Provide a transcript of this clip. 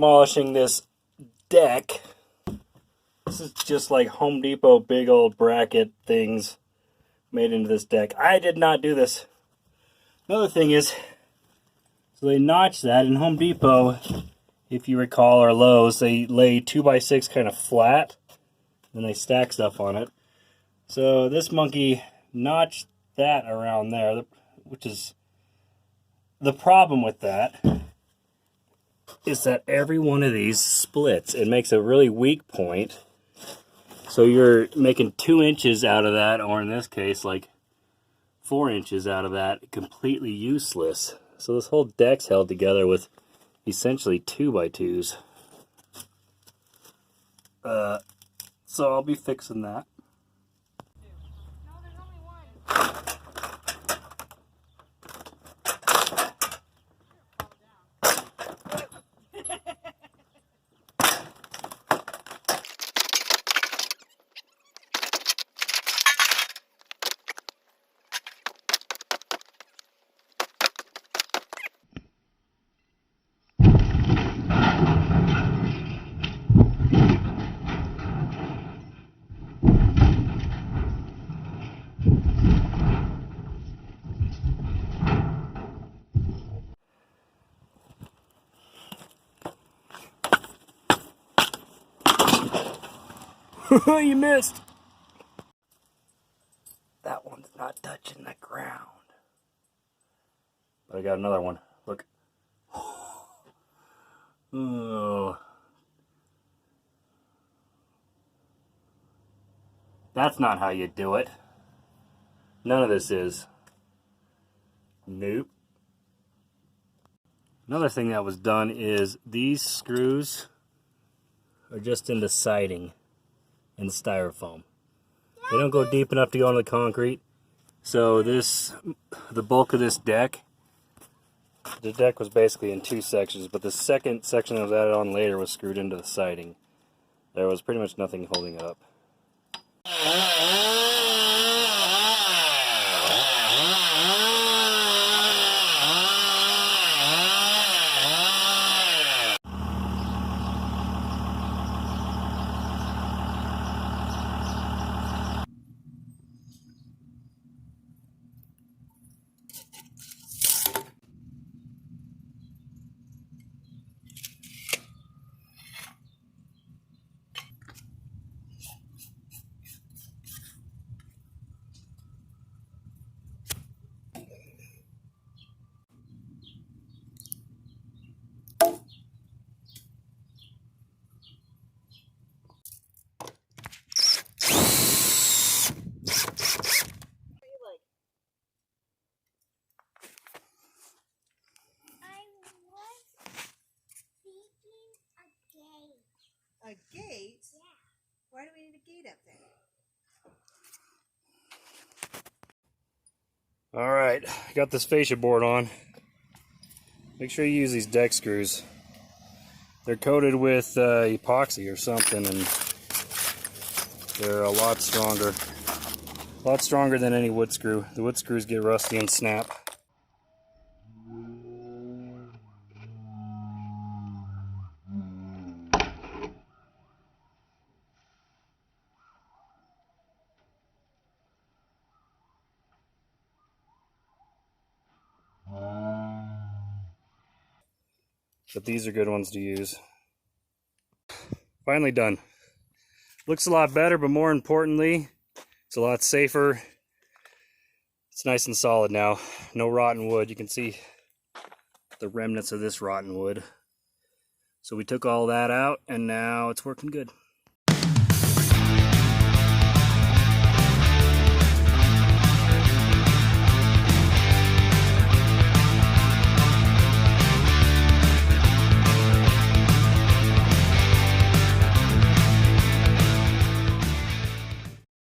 demolishing this deck. This is just like Home Depot big old bracket things made into this deck. I did not do this. Another thing is, so they notch that in Home Depot, if you recall, or Lowe's, they lay 2x6 kind of flat, and they stack stuff on it. So this monkey notched that around there, which is the problem with that is that every one of these splits. It makes a really weak point. So you're making 2 inches out of that, or in this case, like 4 inches out of that, completely useless. So this whole deck's held together with essentially 2x2s. So I'll be fixing that. No, there's only one. You missed! That one's not touching the ground. But I got another one. Look. Oh. That's not how you do it. None of this is. Nope. Another thing that was done is these screws are just into siding and styrofoam. They don't go deep enough to go into the concrete. So the bulk of this deck, the deck was basically in 2 sections, but the second section that was added on later was screwed into the siding. There was pretty much nothing holding it up. A gate? Yeah. Why do we need a gate up there? Alright, got this fascia board on. Make sure you use these deck screws. They're coated with epoxy or something, and they're a lot stronger. A lot stronger than any wood screw. The wood screws get rusty and snap. But these are good ones to use. Finally done. Looks a lot better, but more importantly, it's a lot safer. It's nice and solid now. No rotten wood. You can see the remnants of this rotten wood. So we took all that out, and now it's working good.